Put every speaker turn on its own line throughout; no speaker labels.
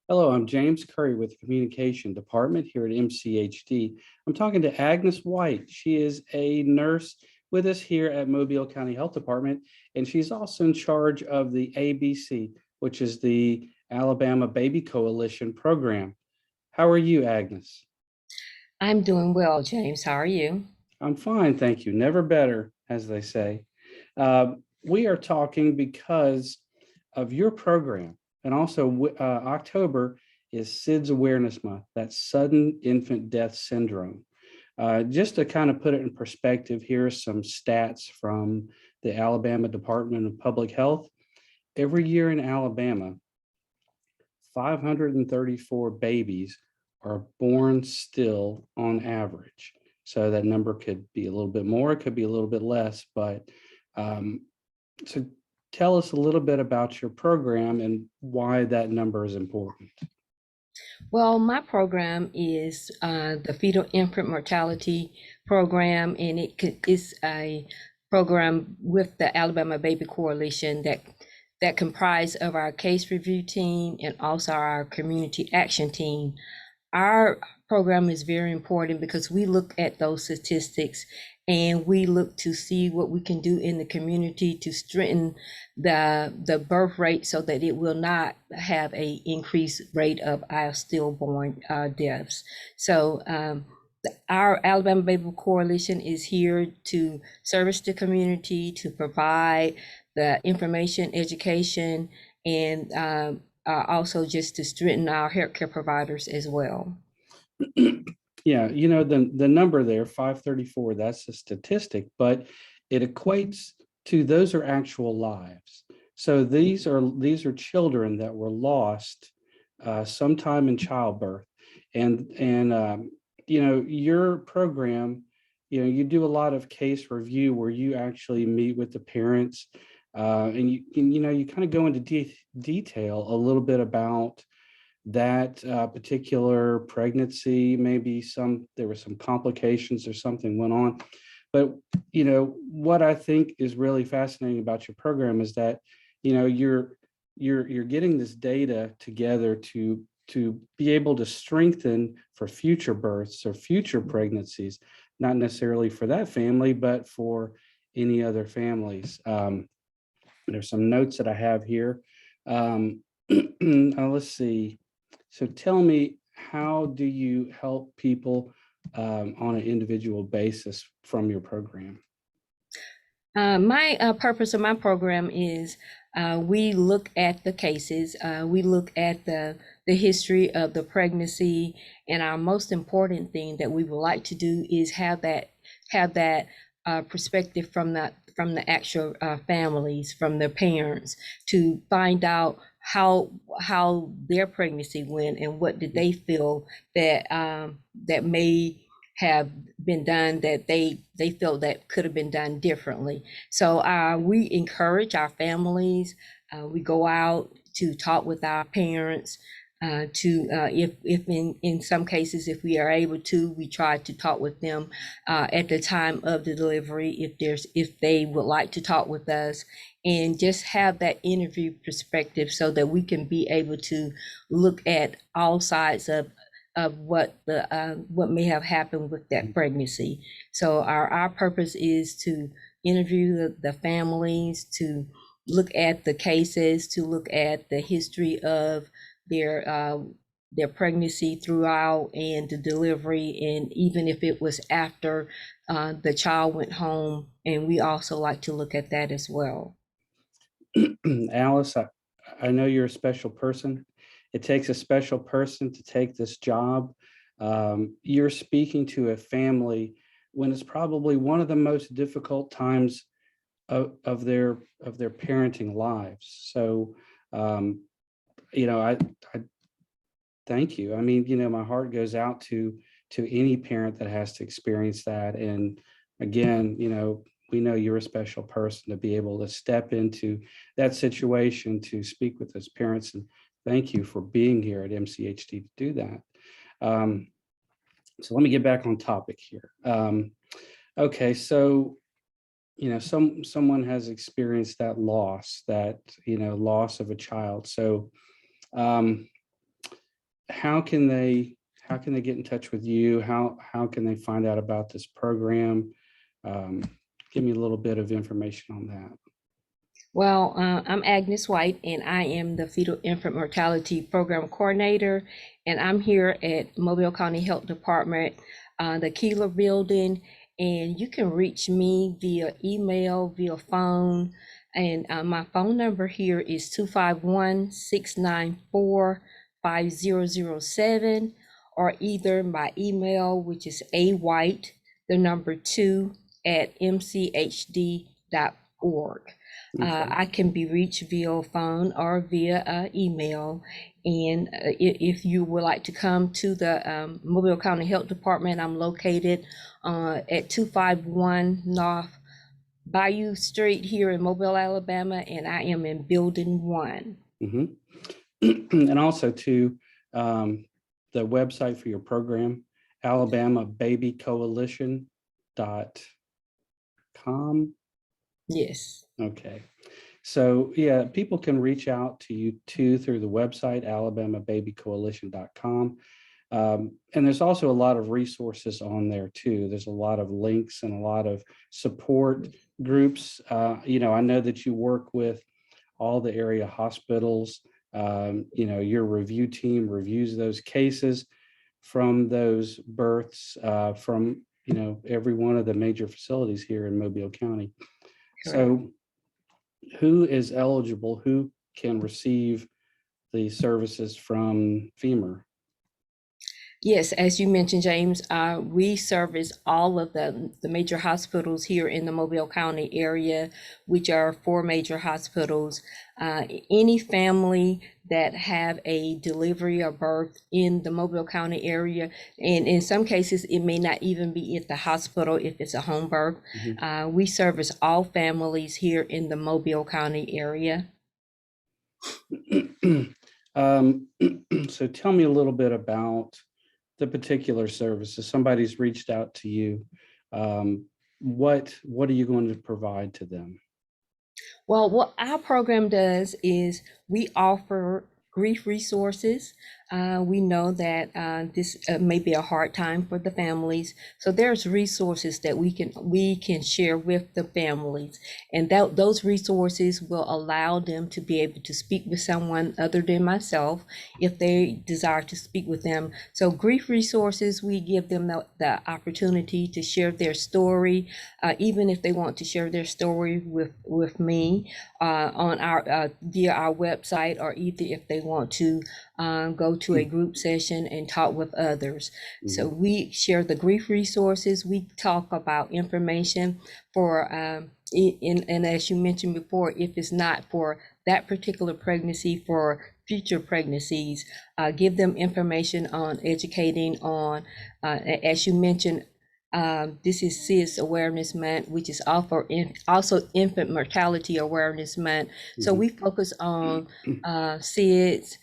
Hello, I'm James Currie with the Communication Department here at MCHD. I'm talking to Agnes White. She is a nurse with us here at Mobile County Health Department, and she's also in charge of the ABC, which is the Alabama Baby Coalition program. How are you, Agnes?
I'm doing well, James. How are you?
I'm fine, thank you. Never better, as they say. We are talking because of your program, and also October is SIDS Awareness Month, that's Sudden Infant Death Syndrome. Just to kind of put it in perspective, here are some stats from the Alabama Department of Public Health. Every year in Alabama, 534 babies are born still on average. So that number could be a little bit more, it could be a little bit less, but um, so tell us a little bit about your program and why that number is important.
Well, my program is the Fetal Infant Mortality program, and it's a program with the Alabama Baby Coalition that comprise of our case review team and also our community action team. Our program is very important because we look at those statistics and we look to see what we can do in the community to strengthen the birth rate so that it will not have a increased rate of our stillborn deaths. So our Alabama Baby Coalition is here to service the community, to provide the information, education, and also just to strengthen our healthcare providers as well.
Yeah, the number there, 534, that's a statistic, but it equates to those are actual lives. So these are children that were lost sometime in childbirth. And your program, you do a lot of case review where you actually meet with the parents, and you kind of go into detail a little bit about that particular pregnancy. Maybe there were some complications or something went on. But what I think is really fascinating about your program is that you're getting this data together to be able to strengthen for future births or future pregnancies, not necessarily for that family, but for any other families. There's some notes that I have here. Let's see. So tell me, how do you help people on an individual basis from your program?
My purpose of my program is we look at the cases, we look at the history of the pregnancy, and our most important thing that we would like to do is have that perspective from the actual families, from their parents, to find out how their pregnancy went and what did they feel that may have been done that they felt that could have been done differently. So we encourage our families. We go out to talk with our parents. To if in some cases, if we are able to, we try to talk with them at the time of the delivery if they would like to talk with us, and just have that interview perspective so that we can be able to look at all sides of what may have happened with that pregnancy. So our purpose is to interview the families, to look at the cases, to look at the history of their pregnancy throughout and the delivery, and even if it was after the child went home. And we also like to look at that as well.
Alice, I know you're a special person. It takes a special person to take this job. You're speaking to a family when it's probably one of the most difficult times of their parenting lives. So, I thank you. I mean, my heart goes out to any parent that has to experience that. And again, we know you're a special person to be able to step into that situation to speak with those parents. And thank you for being here at MCHD to do that. So let me get back on topic here. Okay, so someone has experienced that loss of a child. So how can they get in touch with you? How can they find out about this program? Give me a little bit of information on that.
Well, I'm Agnes White, and I am the Fetal Infant Mortality Program Coordinator, and I'm here at Mobile County Health Department, the Keeler Building, and you can reach me via email, via phone, and my phone number here is 251-694-5007, or either my email, which is awhite, the number 2, at mchd.org.
Okay.
I can be reached via phone or via email. And if you would like to come to the Mobile County Health Department, I'm located at 251 North Bayou Street here in Mobile, Alabama, and I am in Building 1.
Mm-hmm. And also to the website for your program, alabamababycoalition.com.
Yes.
Okay. So yeah, people can reach out to you too through the website, alabamababycoalition.com. And there's also a lot of resources on there too. There's a lot of links and a lot of support groups. I know that you work with all the area hospitals. Your review team reviews those cases from those births from, every one of the major facilities here in Mobile County.
Correct.
So who is eligible? Who can receive the services from FIMR?
Yes, as you mentioned, James, we service all of the major hospitals here in the Mobile County area, which are 4 major hospitals. Any family that have a delivery or birth in the Mobile County area, and in some cases, it may not even be at the hospital if it's a home birth.
Mm-hmm.
We service all families here in the Mobile County area.
So tell me a little bit about the particular services. Somebody's reached out to you. What are you going to provide to them?
Well, what our program does is we offer grief resources. We know that this may be a hard time for the families, so there's resources that we can share with the families, and those resources will allow them to be able to speak with someone other than myself if they desire to speak with them. So grief resources, we give them the opportunity to share their story, even if they want to share their story with me on our via our website, or either if they want to go to a group session and talk with others.
Mm-hmm.
So we share the grief resources. We talk about information for and as you mentioned before, if it's not for that particular pregnancy, for future pregnancies, give them information on educating on, as you mentioned, this is SIDS Awareness Month, which is also Infant Mortality Awareness Month. So
Mm-hmm.
we focus on SIDS,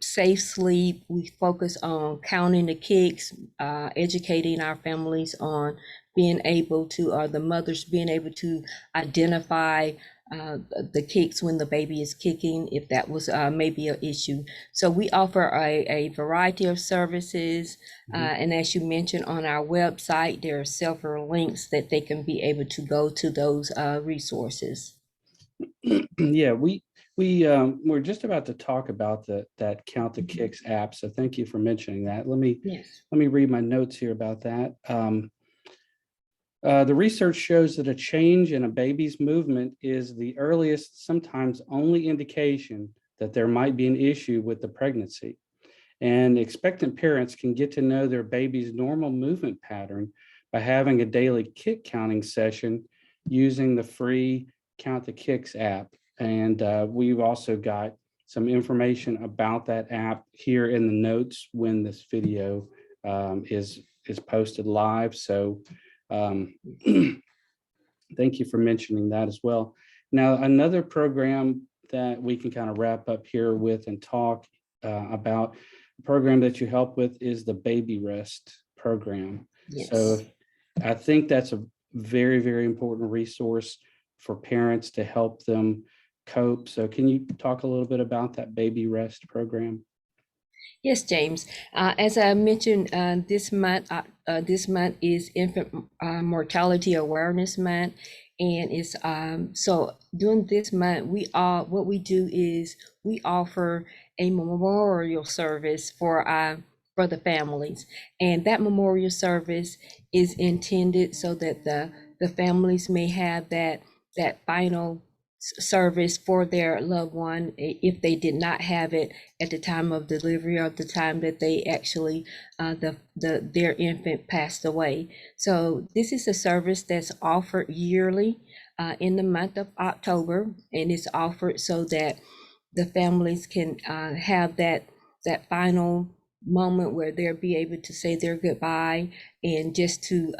safe sleep. We focus on counting the kicks, educating our families on being able to, or the mothers being able to identify the kicks when the baby is kicking, if that was maybe an issue. So we offer a variety of services. And as you mentioned on our website, there are several links that they can be able to go to those resources.
Yeah, we're just about to talk about that Count the Kicks app. So thank you for mentioning that. Let me read my notes here about that. The research shows that a change in a baby's movement is the earliest, sometimes only indication that there might be an issue with the pregnancy. And expectant parents can get to know their baby's normal movement pattern by having a daily kick counting session using the free Count the Kicks app. And we've also got some information about that app here in the notes when this video is posted live. So thank you for mentioning that as well. Now, another program that we can kind of wrap up here with and talk about, the program that you help with is the Baby Rest program.
Yes.
So I think that's a very, very important resource for parents to help them cope. So can you talk a little bit about that Baby Rest program?
Yes, James. As I mentioned, this month is Infant Mortality Awareness Month, and it's so during this month, what we do is we offer a memorial service for the families, and that memorial service is intended so that the families may have that final service for their loved one if they did not have it at the time of delivery or the time that they actually their infant passed away. So this is a service that's offered yearly in the month of October, and it's offered so that the families can have that final moment where they'll be able to say their goodbye and just to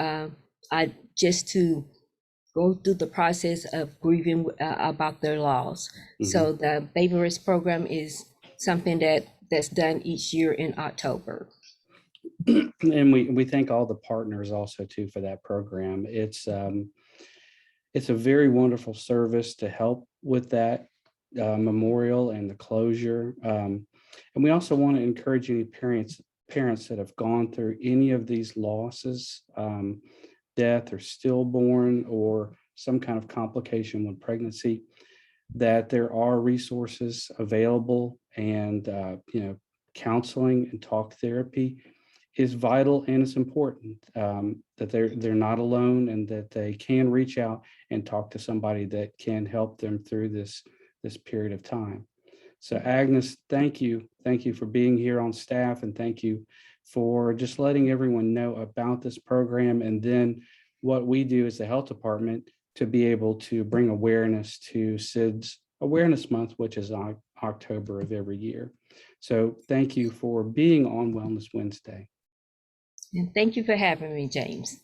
go through the process of grieving about their loss. So the baby risk program is something that's done each year in October.
And we thank all the partners also too for that program. It's a very wonderful service to help with that memorial and the closure. And we also want to encourage any parents that have gone through any of these losses, death or stillborn or some kind of complication with pregnancy, that there are resources available, and counseling and talk therapy is vital, and it's important that they're not alone, and that they can reach out and talk to somebody that can help them through this period of time. So Agnes, thank you for being here on staff, and thank you for just letting everyone know about this program, and then what we do as the health department to be able to bring awareness to SIDS Awareness Month, which is October of every year. So thank you for being on Wellness Wednesday.
And thank you for having me, James.